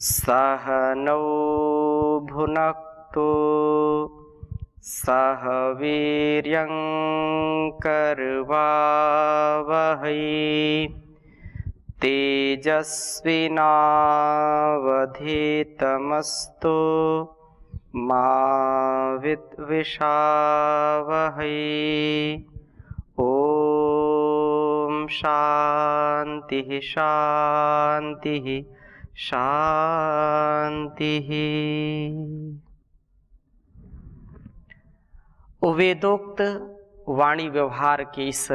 सह नौ भुनक्तु सह वीर्यं करवावहै तेजस्विनावधीतमस्तु मा विद्विषावहै। ओम शांति शांति शांति। वेदोक्त वाणी व्यवहार के इस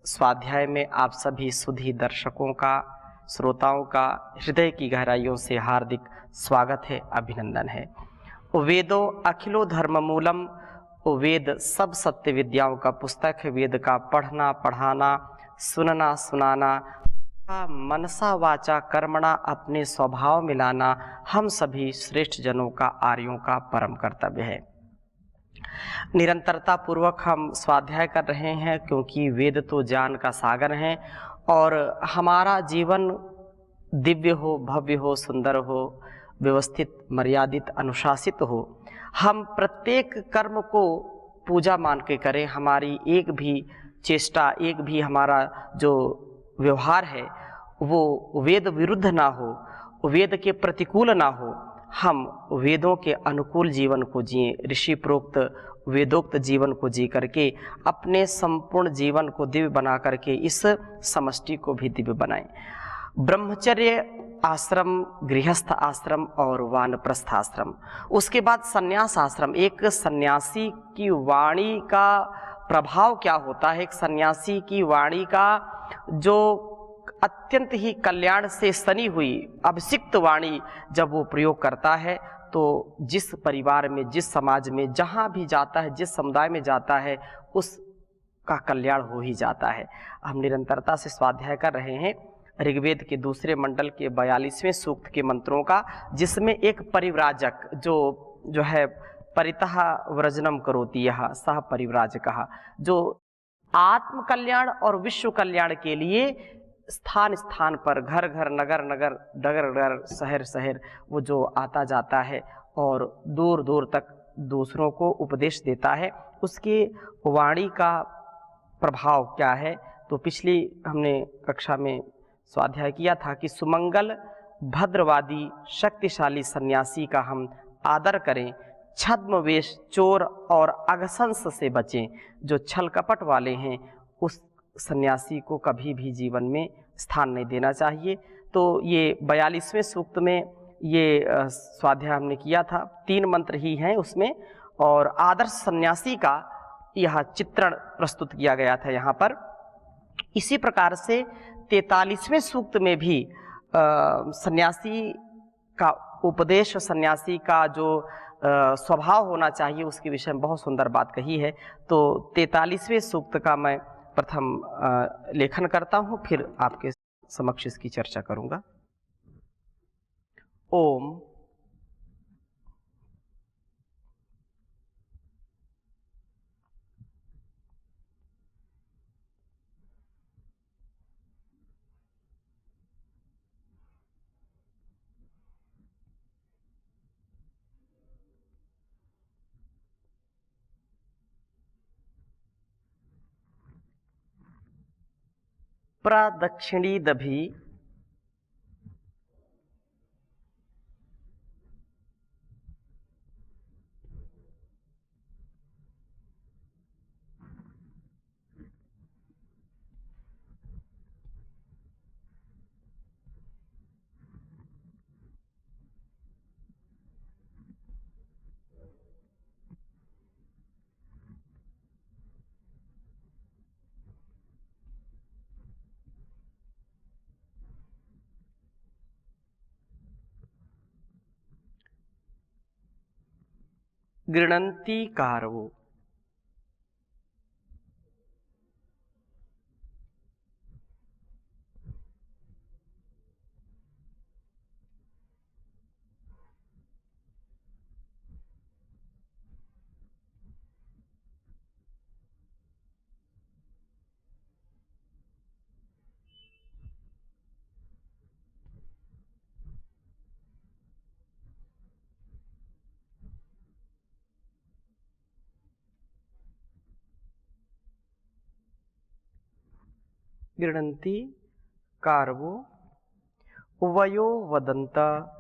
स्वाध्याय में आप सभी सुधी दर्शकों का, श्रोताओं का हृदय की गहराइयों से हार्दिक स्वागत है, अभिनंदन है। वेदों अखिलो धर्म मूलम, वेद सब सत्य विद्याओं का पुस्तक है। वेद का पढ़ना पढ़ाना, सुनना सुनाना, मनसा वाचा कर्मणा अपने स्वभाव में लाना हम सभी श्रेष्ठ जनों का, आर्यों का परम कर्तव्य है। निरंतरता पूर्वक हम स्वाध्याय कर रहे हैं, क्योंकि वेद तो ज्ञान का सागर है और हमारा जीवन दिव्य हो, भव्य हो, सुंदर हो, व्यवस्थित, मर्यादित, अनुशासित हो। हम प्रत्येक कर्म को पूजा मान के करें। हमारी एक भी चेष्टा, एक भी हमारा जो व्यवहार है वो वेद विरुद्ध ना हो, वेद के प्रतिकूल ना हो। हम वेदों के अनुकूल जीवन को जिए, ऋषि प्रोक्त वेदोक्त जीवन को जी करके अपने संपूर्ण जीवन को दिव्य बना करके इस समष्टि को भी दिव्य बनाएं। ब्रह्मचर्य आश्रम, गृहस्थ आश्रम और वानप्रस्थ आश्रम, उसके बाद संन्यास आश्रम। एक सन्यासी की वाणी का प्रभाव क्या होता है, एक सन्यासी की वाणी का जो अत्यंत ही कल्याण से सनी हुई अभिषिक्त वाणी जब वो प्रयोग करता है तो जिस परिवार में, जिस समाज में, जहाँ भी जाता है, जिस समुदाय में जाता है, उसका कल्याण हो ही जाता है। हम निरंतरता से स्वाध्याय कर रहे हैं ऋग्वेद के दूसरे मंडल के 42वें सूक्त के मंत्रों का, जिसमें एक परिव्राजक जो है परितः व्रजनम करोति यह सह परिव्राजकः, जो आत्म कल्याण और विश्व कल्याण के लिए स्थान स्थान पर, घर घर, नगर नगर, डगर डगर, शहर शहर वो जो आता जाता है और दूर दूर तक दूसरों को उपदेश देता है, उसके वाणी का प्रभाव क्या है। तो पिछली हमने कक्षा में स्वाध्याय किया था कि सुमंगल भद्रवादी शक्तिशाली सन्यासी का हम आदर करें, छद्मवेश, चोर और अघसंस से बचें। जो छल कपट वाले हैं उस सन्यासी को कभी भी जीवन में स्थान नहीं देना चाहिए। तो ये 42वें सूक्त में ये स्वाध्याय हमने किया था। 3 मंत्र ही हैं उसमें और आदर्श सन्यासी का यह चित्रण प्रस्तुत किया गया था यहाँ पर। इसी प्रकार से 43वें सूक्त में भी सन्यासी का उपदेश, सन्यासी का जो स्वभाव होना चाहिए उसके विषय में बहुत सुंदर बात कही है। तो 43वें सूक्त का मैं प्रथम लेखन करता हूँ, फिर आपके समक्ष इसकी चर्चा करूँगा। ओम प्रदक्षिणी दभी गृणन्ति कारवो। गृह्णन्ति कारवो उभयो वदन्त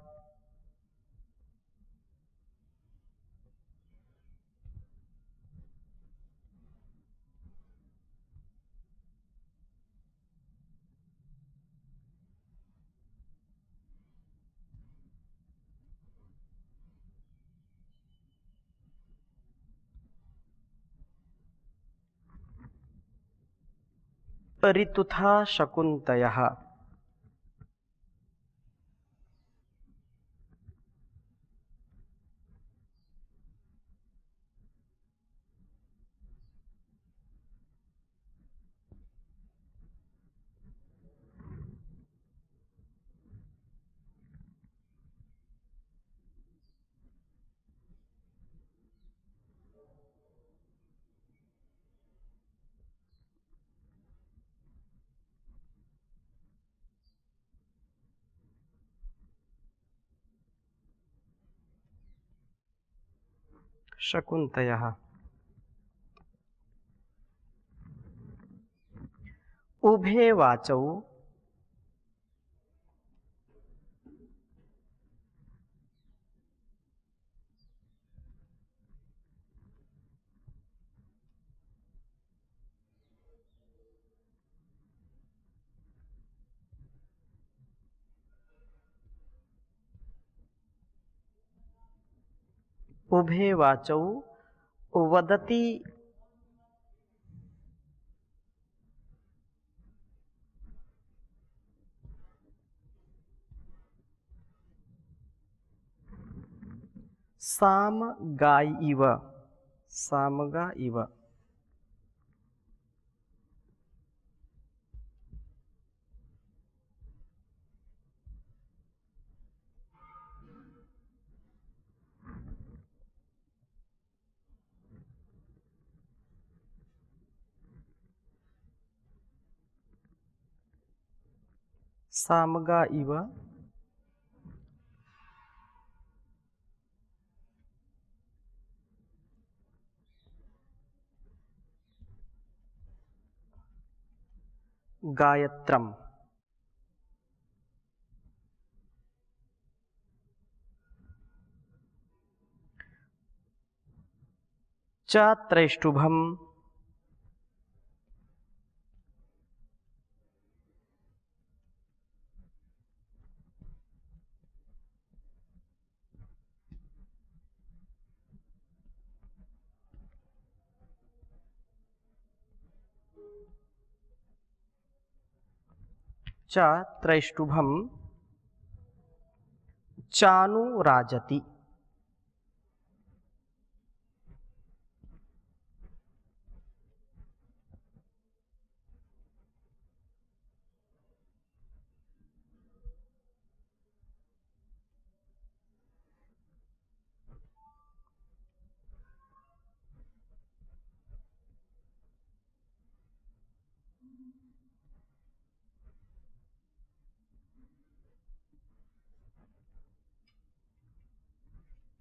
ऋतुथा शकुन्तयः। शकुन्तयः उभे वाचौ उभे वाचौ वदति सामगा इव। सामगा इव। सामगा इव गायत्रम्। च त्रैष्टुभम् च त्रैष्टुभम् चानुराजति।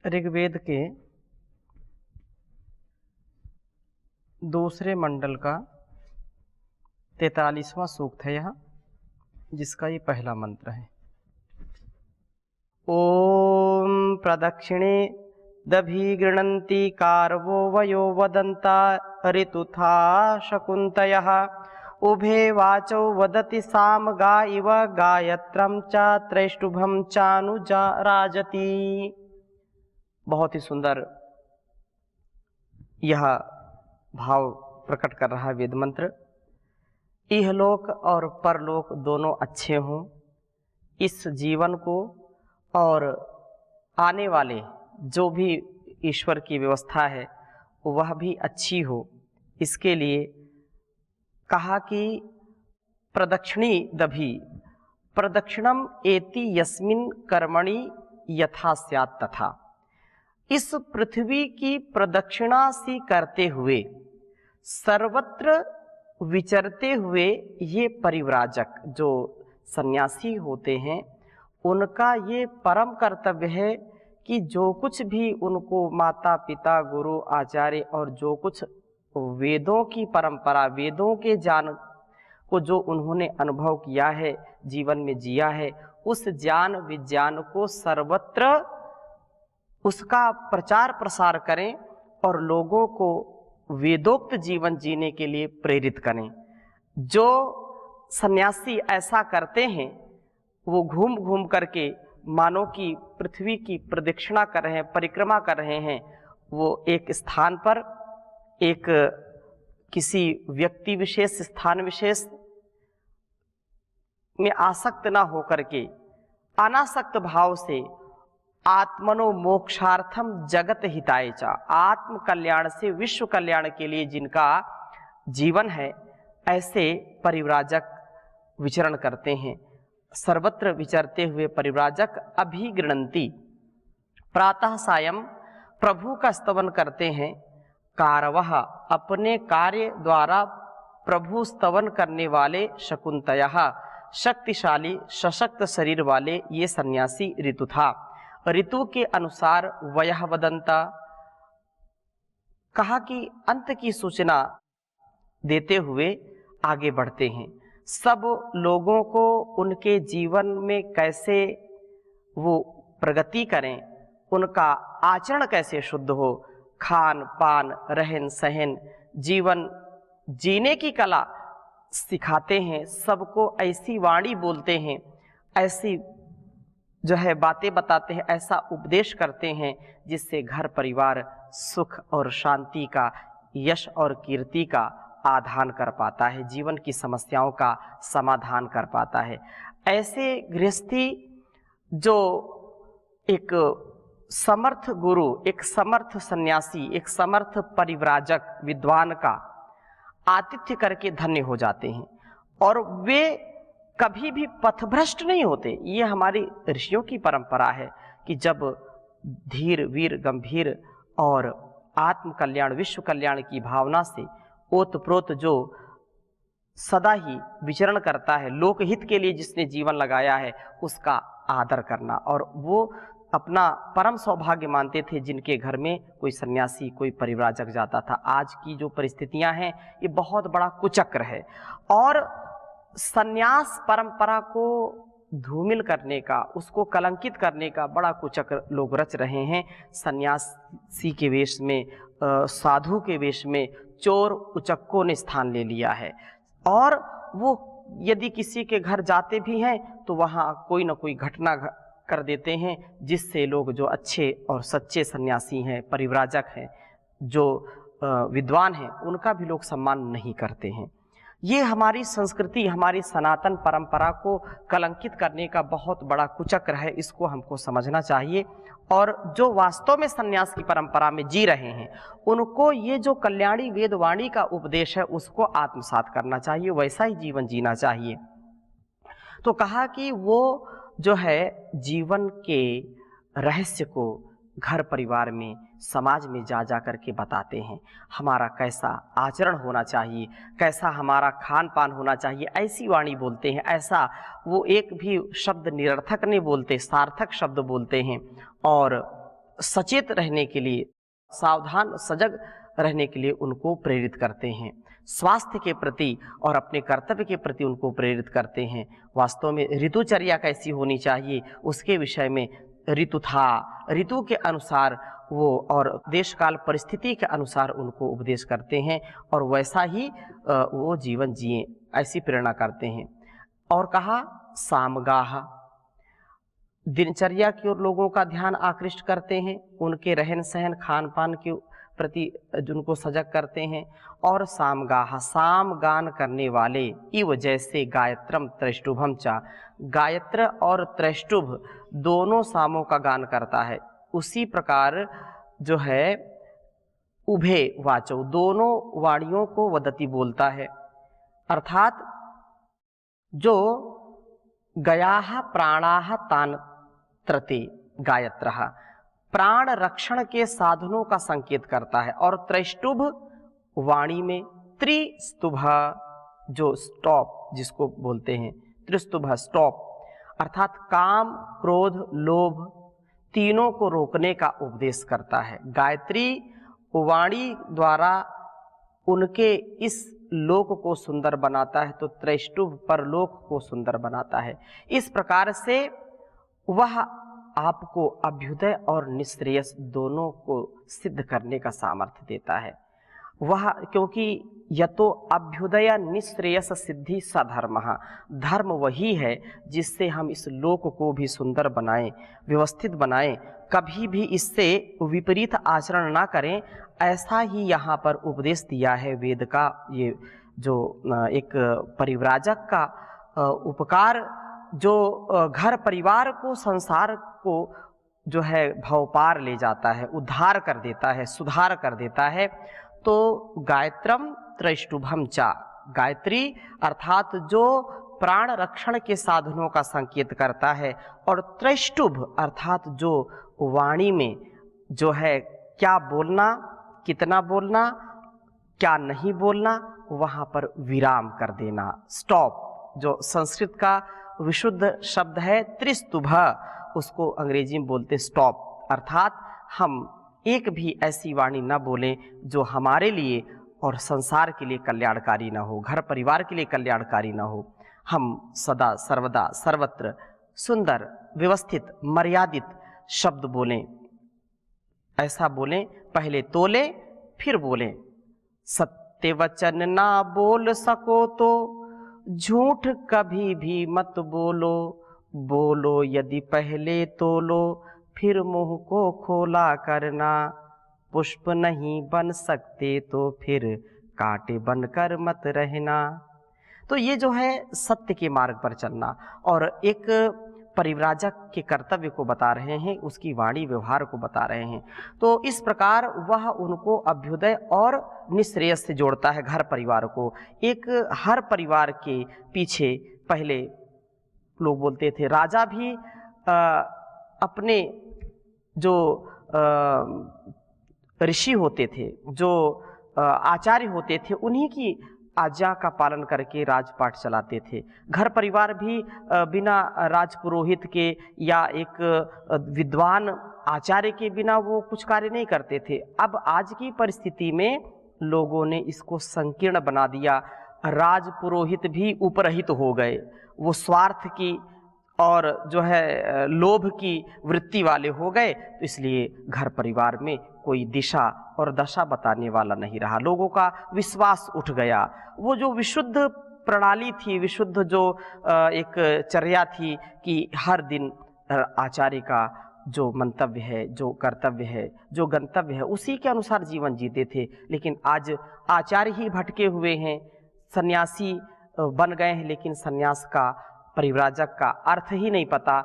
ऋग्वेद के दूसरे मंडल का 43वां सूक्त है यह, जिसका ये पहला मंत्र है। ओम प्रदक्षिणे दभि गृह्णन्ति कारवो वयो वदन्ता ऋतुथा शकुन्तयः। उभे वाचौ वदति सामगा इव गायत्रं च त्रैष्टुभं चानुराजति। बहुत ही सुंदर यह भाव प्रकट कर रहा है वेद मंत्र। इहलोक और परलोक दोनों अच्छे हों, इस जीवन को और आने वाले जो भी ईश्वर की व्यवस्था है वह भी अच्छी हो, इसके लिए कहा कि प्रदक्षिणी दभी प्रदक्षिणम एति यस्मिन् कर्मणि यथा स्यात् तथा। इस पृथ्वी की प्रदक्षिणा सी करते हुए, सर्वत्र विचरते हुए ये परिव्राजक जो सन्यासी होते हैं, उनका ये परम कर्तव्य है कि जो कुछ भी उनको माता पिता गुरु आचार्य और जो कुछ वेदों की परंपरा, वेदों के ज्ञान को जो उन्होंने अनुभव किया है, जीवन में जिया है, उस ज्ञान विज्ञान को सर्वत्र उसका प्रचार प्रसार करें और लोगों को वेदोक्त जीवन जीने के लिए प्रेरित करें। जो सन्यासी ऐसा करते हैं वो घूम घूम करके मानो कि पृथ्वी की प्रदक्षिणा कर रहे हैं, परिक्रमा कर रहे हैं। वो एक स्थान पर, एक किसी व्यक्ति विशेष, स्थान विशेष में आसक्त ना होकर के अनासक्त भाव से आत्मनो मोक्षार्थम जगत हिताय च, आत्म कल्याण से विश्व कल्याण के लिए जिनका जीवन है, ऐसे परिव्राजक विचरण करते हैं। सर्वत्र विचरते हुए परिव्राजक अभिगृणंती, प्रातः सायं प्रभु का स्तवन करते हैं। कारवः, अपने कार्य द्वारा प्रभु स्तवन करने वाले। शकुंतयः, शक्तिशाली सशक्त शरीर वाले ये सन्यासी ऋतु था। ऋतु के अनुसार वयः वदंता, कहा कि अंत की सूचना देते हुए आगे बढ़ते हैं। सब लोगों को उनके जीवन में कैसे वो प्रगति करें, उनका आचरण कैसे शुद्ध हो, खान पान रहन सहन जीवन जीने की कला सिखाते हैं। सबको ऐसी वाणी बोलते हैं, ऐसी जो है बातें बताते हैं, ऐसा उपदेश करते हैं जिससे घर परिवार सुख और शांति का, यश और कीर्ति का आधान कर पाता है, जीवन की समस्याओं का समाधान कर पाता है। ऐसे गृहस्थी जो एक समर्थ गुरु, एक समर्थ सन्यासी, एक समर्थ परिव्राजक विद्वान का आतिथ्य करके धन्य हो जाते हैं और वे कभी भी पथभ्रष्ट नहीं होते। ये हमारी ऋषियों की परंपरा है कि जब धीर वीर गंभीर और आत्म कल्याण विश्व कल्याण की भावना से ओतप्रोत जो सदा ही विचरण करता है, लोकहित के लिए जिसने जीवन लगाया है, उसका आदर करना। और वो अपना परम सौभाग्य मानते थे जिनके घर में कोई सन्यासी, कोई परिव्राजक जाता था। आज की जो परिस्थितियां हैं ये बहुत बड़ा कुचक्र है और सन्यास परंपरा को धूमिल करने का, उसको कलंकित करने का बड़ा कुचक्र लोग रच रहे हैं। सन्यासी के वेश में, साधु के वेश में चोर उचक्कों ने स्थान ले लिया है और वो यदि किसी के घर जाते भी हैं तो वहाँ कोई ना कोई घटना कर देते हैं जिससे लोग जो अच्छे और सच्चे सन्यासी हैं, परिव्राजक हैं, जो विद्वान हैं, उनका भी लोग सम्मान नहीं करते हैं। ये हमारी संस्कृति, हमारी सनातन परंपरा को कलंकित करने का बहुत बड़ा कुचक्र है। इसको हमको समझना चाहिए और जो वास्तव में सन्यास की परंपरा में जी रहे हैं उनको ये जो कल्याणी वेदवाणी का उपदेश है उसको आत्मसात करना चाहिए, वैसा ही जीवन जीना चाहिए। तो कहा कि वो जो है जीवन के रहस्य को घर परिवार में, समाज में जा जा करके बताते हैं। हमारा कैसा आचरण होना चाहिए, कैसा हमारा खान पान होना चाहिए, ऐसी वाणी बोलते हैं। ऐसा वो एक भी शब्द निरर्थक नहीं बोलते, सार्थक शब्द बोलते हैं और सचेत रहने के लिए, सावधान सजग रहने के लिए उनको प्रेरित करते हैं। स्वास्थ्य के प्रति और अपने कर्तव्य के प्रति उनको प्रेरित करते हैं। वास्तव में ऋतुचर्या कैसी होनी चाहिए उसके विषय में ऋतु था, ऋतु के अनुसार वो और देश काल परिस्थिति के अनुसार उनको उपदेश करते हैं और वैसा ही वो जीवन जिए, ऐसी प्रेरणा करते हैं। और कहा सामगाह, दिनचर्या की ओर लोगों का ध्यान आकृष्ट करते हैं, उनके रहन सहन खान पान के प्रति जिनको सजग करते हैं। और सामगाह, साम गान करने वाले, इव जैसे गायत्रम त्रैष्टुभम चा, गायत्र और त्रैष्टुभ दोनों सामों का गान करता है, उसी प्रकार जो है उभे वाचो, दोनों वाणियों को वदति बोलता है। अर्थात जो गयाः प्राणाः तान त्रते गायत्रः, प्राण रक्षण के साधनों का संकेत करता है। और त्रैष्टुभ वाणी में त्रिस्तुभ, जो स्टॉप जिसको बोलते हैं, त्रिस्तुभ स्टॉप, अर्थात काम क्रोध लोभ तीनों को रोकने का उपदेश करता है। गायत्री वाणी द्वारा उनके इस लोक को सुंदर बनाता है तो त्रैष्टुभ परलोक को सुंदर बनाता है। इस प्रकार से वह आपको अभ्युदय और निःश्रेयस दोनों को सिद्ध करने का सामर्थ्य देता है। वह क्योंकि यतो अभ्युदय निःश्रेयस सिद्धि सधर्मः, धर्म वही है जिससे हम इस लोक को भी सुंदर बनाएं, व्यवस्थित बनाएं, कभी भी इससे विपरीत आचरण ना करें। ऐसा ही यहाँ पर उपदेश दिया है वेद का। ये जो एक परिव्राजक का उपकार, जो घर परिवार को, संसार को जो है भवपार ले जाता है, उद्धार कर देता है, सुधार कर देता है। तो गायत्रम त्रैष्टुभम चा, गायत्री अर्थात जो प्राण रक्षण के साधनों का संकेत करता है, और त्रैष्टुभ अर्थात जो वाणी में जो है क्या बोलना, कितना बोलना, क्या नहीं बोलना, वहाँ पर विराम कर देना, स्टॉप। जो संस्कृत का विशुद्ध शब्द है त्रिस्तुभ, उसको अंग्रेजी में बोलते स्टॉप। अर्थात हम एक भी ऐसी वाणी न बोलें जो हमारे लिए और संसार के लिए कल्याणकारी न हो, घर परिवार के लिए कल्याणकारी न हो। हम सदा सर्वदा सर्वत्र सुंदर, व्यवस्थित, मर्यादित शब्द बोलें। ऐसा बोलें, पहले तोले फिर बोलें। सत्य वचन ना बोल सको तो झूठ कभी भी मत बोलो, बोलो यदि पहले तोलो फिर मुंह को खोला करना। पुष्प नहीं बन सकते तो फिर कांटे बनकर मत रहना। तो ये जो है सत्य के मार्ग पर चलना, और एक परिव्राजक के कर्तव्य को बता रहे हैं, उसकी वाणी व्यवहार को बता रहे हैं। तो इस प्रकार वह उनको अभ्युदय और निःश्रेयस से जोड़ता है, घर परिवार को। एक हर परिवार के पीछे पहले लोग बोलते थे, राजा भी अपने जो ऋषि होते थे, जो आचार्य होते थे, उन्हीं की आज्ञा का पालन करके राजपाट चलाते थे। घर परिवार भी बिना राजपुरोहित के या एक विद्वान आचार्य के बिना वो कुछ कार्य नहीं करते थे। अब आज की परिस्थिति में लोगों ने इसको संकीर्ण बना दिया, राजपुरोहित भी उपरहित हो गए, वो स्वार्थ की और जो है लोभ की वृत्ति वाले हो गए। तो इसलिए घर परिवार में कोई दिशा और दशा बताने वाला नहीं रहा, लोगों का विश्वास उठ गया। वो जो विशुद्ध प्रणाली थी, विशुद्ध जो एक चर्या थी कि हर दिन आचार्य का जो मंतव्य है, जो कर्तव्य है, जो गंतव्य है, उसी के अनुसार जीवन जीते थे। लेकिन आज आचार्य ही भटके हुए हैं, सन्यासी बन गए हैं, लेकिन सन्यास का, परिव्राजक का अर्थ ही नहीं पता,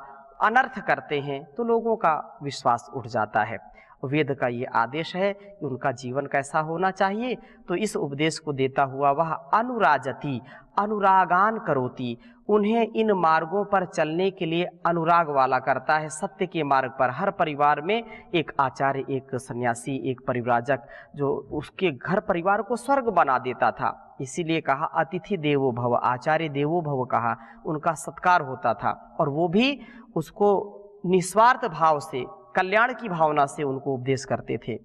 अनर्थ करते हैं, तो लोगों का विश्वास उठ जाता है। वेद का ये आदेश है कि उनका जीवन कैसा होना चाहिए। तो इस उपदेश को देता हुआ वह अनुराजति, अनुरागान करोति, उन्हें इन मार्गों पर चलने के लिए अनुराग वाला करता है, सत्य के मार्ग पर। हर परिवार में एक आचार्य, एक सन्यासी, एक परिव्राजक जो उसके घर परिवार को स्वर्ग बना देता था। इसीलिए कहा अतिथि देवो भव, आचार्य देवो भव कहा, उनका सत्कार होता था। और वो भी उसको निस्वार्थ भाव से, कल्याण की भावना से उनको उपदेश करते थे।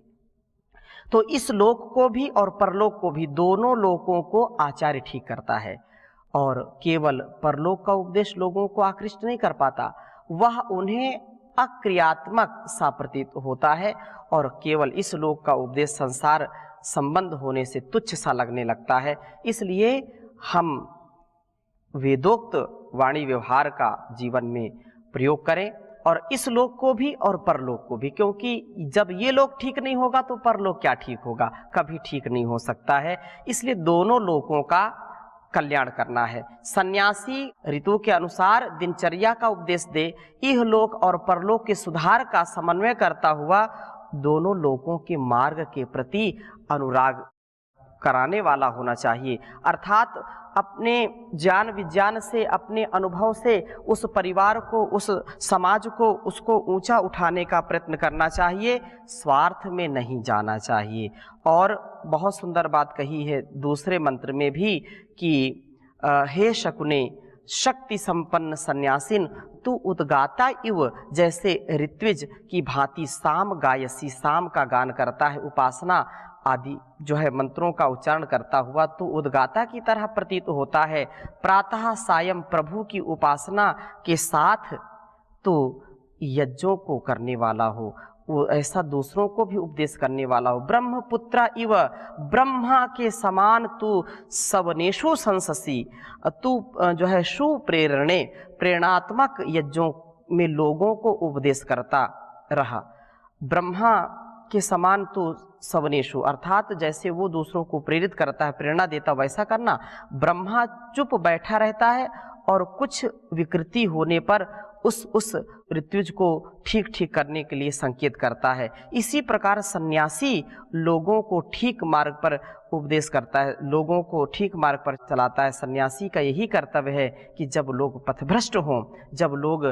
तो इस लोक को भी और परलोक को भी, दोनों लोकों को आचार्य ठीक करता है। और केवल परलोक का उपदेश लोगों को आकृष्ट नहीं कर पाता, वह उन्हें अक्रियात्मक सा प्रतीत होता है, और केवल इस लोक का उपदेश संसार संबंध होने से तुच्छ सा लगने लगता है। इसलिए हम वेदोक्त वाणी व्यवहार का जीवन में प्रयोग करें, और इस लोक को भी और परलोक को भी, क्योंकि जब ये लोक ठीक नहीं होगा तो परलोक क्या ठीक होगा, कभी ठीक नहीं हो सकता है। इसलिए दोनों लोकों का कल्याण करना है। सन्यासी ऋतु के अनुसार दिनचर्या का उपदेश दे, इहलोक और परलोक के सुधार का समन्वय करता हुआ दोनों लोकों के मार्ग के प्रति अनुराग कराने वाला होना चाहिए। अर्थात अपने ज्ञान विज्ञान से, अपने अनुभव से उस परिवार को, उस समाज को, उसको ऊंचा उठाने का प्रयत्न करना चाहिए, स्वार्थ में नहीं जाना चाहिए। और बहुत सुंदर बात कही है दूसरे मंत्र में भी कि हे शकुने शक्ति संपन्न सन्यासिन तू उद्गाता इव, जैसे ऋत्विज की भांति साम गायसी, साम का गान करता है, उपासना आदि जो है मंत्रों का उच्चारण करता हुआ तो उद्गाता की तरह प्रतीत होता है। प्रातः सायं प्रभु की उपासना के साथ तो यज्ञों को करने वाला हो, वो ऐसा दूसरों को भी उपदेश करने वाला हो। ब्रह्मपुत्र इव ब्रह्मा के समान तू सवनेशु संससी, तू जो है सुप्रेरणे प्रेरणात्मक यज्ञों में लोगों को उपदेश करता रहा। ब्रह्मा के समान तो सवनेशु अर्थात जैसे वो दूसरों को प्रेरित करता है, प्रेरणा देता, वैसा करना। ब्रह्मा चुप बैठा रहता है और कुछ विकृति होने पर उस ऋत्विज को ठीक ठीक करने के लिए संकेत करता है। इसी प्रकार सन्यासी लोगों को ठीक मार्ग पर उपदेश करता है, लोगों को ठीक मार्ग पर चलाता है। सन्यासी का यही कर्तव्य है कि जब लोग पथभ्रष्ट हों, जब लोग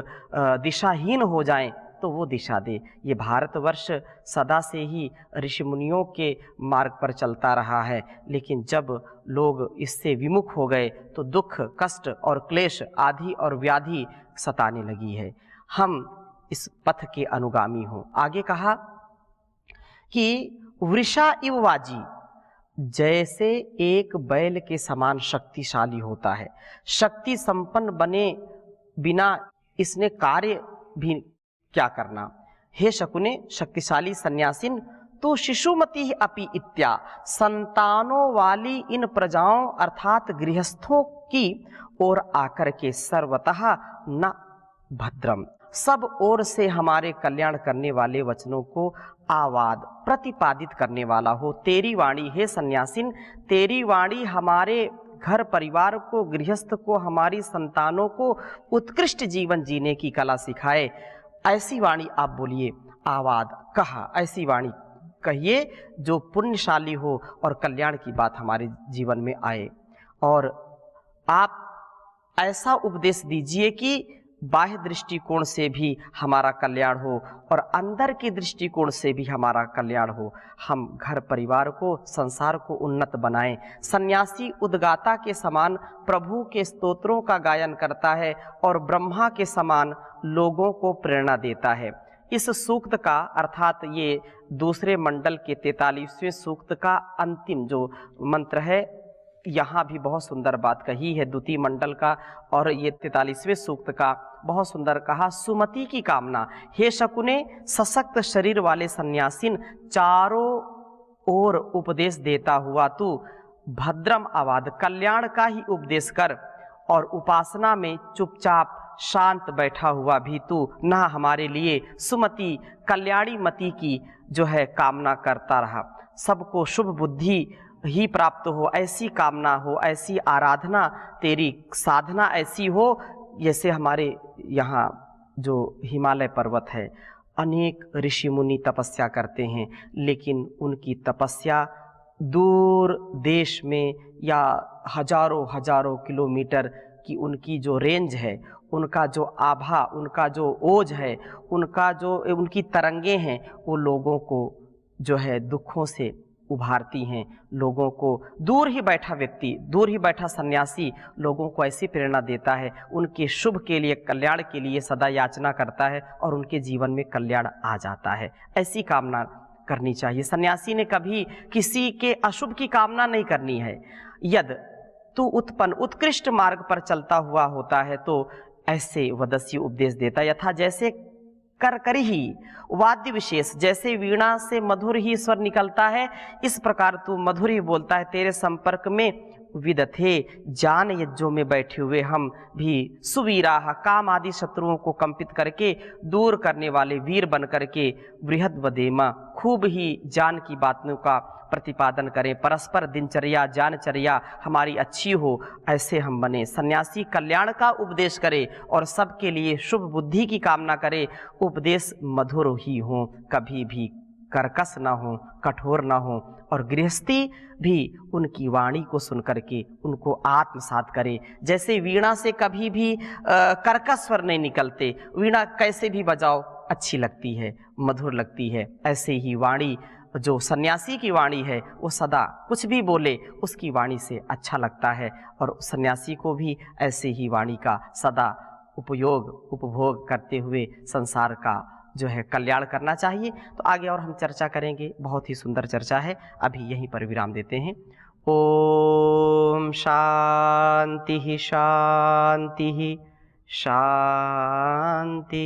दिशाहीन हो जाएं, तो वो दिशा दे। ये भारतवर्ष सदा से ही ऋषि मुनियों के मार्ग पर चलता रहा है, लेकिन जब लोग इससे विमुख हो गए तो दुख, कष्ट और क्लेश, आदि और व्याधि सताने लगी है। हम इस पथ के अनुगामी हों। आगे कहा कि वृषा इव वाजी, जैसे एक बैल के समान शक्तिशाली होता है, शक्ति संपन्न बने बिना इसने कार्य भी क्या करना। हे शकुने, शक्तिशाली सन्यासिन, तो शिशुमति अपि इत्या, संतानों वाली इन प्रजाओं अर्थात गृहस्थों की ओर आकर के सर्वतः न भद्रम, सब ओर से हमारे कल्याण करने वाले वचनों को आवाद प्रतिपादित करने वाला हो। तेरी वाणी, हे सन्यासिन, तेरी वाणी हमारे घर परिवार को, गृहस्थ को, हमारी संतानों को उत्कृष्ट जीवन जीने की कला सिखाए। ऐसी वाणी आप बोलिए। आवाद कहा, ऐसी वाणी कहिए जो पुण्यशाली हो और कल्याण की बात हमारे जीवन में आए। और आप ऐसा उपदेश दीजिए कि बाह्य दृष्टिकोण से भी हमारा कल्याण हो और अंदर के दृष्टिकोण से भी हमारा कल्याण हो। हम घर परिवार को, संसार को उन्नत बनाएं। सन्यासी उद्गाता के समान प्रभु के स्तोत्रों का गायन करता है और ब्रह्मा के समान लोगों को प्रेरणा देता है। इस सूक्त का अर्थात ये दूसरे मंडल के 43वें सूक्त का अंतिम जो मंत्र है, यहाँ भी बहुत सुंदर बात कही है द्वितीय मंडल का, और ये 43वें सूक्त का बहुत सुंदर कहा। सुमति की कामना, हे शकुने, सशक्त शरीर वाले सन्यासिन, चारों ओर उपदेश देता हुआ तू भद्रम आवाद, कल्याण का ही उपदेश कर, और उपासना में चुपचाप शांत बैठा हुआ भी तू ना हमारे लिए सुमति कल्याणी मति की जो है कामना करता रहा। सबको शुभ बुद्धि ही प्राप्त हो, ऐसी कामना हो, ऐसी आराधना, तेरी साधना ऐसी हो जैसे हमारे यहाँ जो हिमालय पर्वत है, अनेक ऋषि मुनि तपस्या करते हैं, लेकिन उनकी तपस्या दूर देश में या हजारों हजारों किलोमीटर की उनकी जो रेंज है, उनका जो आभा, उनका जो ओज है, उनका जो उनकी तरंगे हैं, वो लोगों को जो है दुखों से उभारती हैं। लोगों को दूर ही बैठा व्यक्ति, दूर ही बैठा सन्यासी लोगों को ऐसी प्रेरणा देता है, उनके शुभ के लिए, कल्याण के लिए सदा याचना करता है और उनके जीवन में कल्याण आ जाता है। ऐसी कामना करनी चाहिए। सन्यासी ने कभी किसी के अशुभ की कामना नहीं करनी है। यद तू उत्पन्न उत्कृष्ट मार्ग पर चलता हुआ होता है तो ऐसे वदस्य उपदेश देता, यथा जैसे कर ही वाद्य विशेष, जैसे वीणा से मधुर ही स्वर निकलता है, इस प्रकार तू मधुर ही बोलता है। तेरे संपर्क में विदथे जान यज्ञों में बैठे हुए हम भी सुवीरा, काम आदि शत्रुओं को कंपित करके दूर करने वाले वीर बन करके बृहद वदेमा खूब ही जान की बातों का प्रतिपादन करें। परस्पर दिनचर्या, जानचर्या हमारी अच्छी हो, ऐसे हम बने। सन्यासी कल्याण का उपदेश करे और सबके लिए शुभ बुद्धि की कामना करे। उपदेश मधुर ही हो, कभी भी कर्कश ना हो, कठोर ना हो, और गृहस्थी भी उनकी वाणी को सुनकर के उनको आत्मसात करे। जैसे वीणा से कभी भी कर्कश स्वर नहीं निकलते, वीणा कैसे भी बजाओ अच्छी लगती है, मधुर लगती है, ऐसे ही वाणी जो सन्यासी की वाणी है वो सदा कुछ भी बोले उसकी वाणी से अच्छा लगता है, और सन्यासी को भी ऐसे ही वाणी का सदा उपयोग उपभोग करते हुए संसार का जो है कल्याण करना चाहिए। तो आगे और हम चर्चा करेंगे, बहुत ही सुंदर चर्चा है। अभी यहीं पर विराम देते हैं। ओम शांति शांति शांति।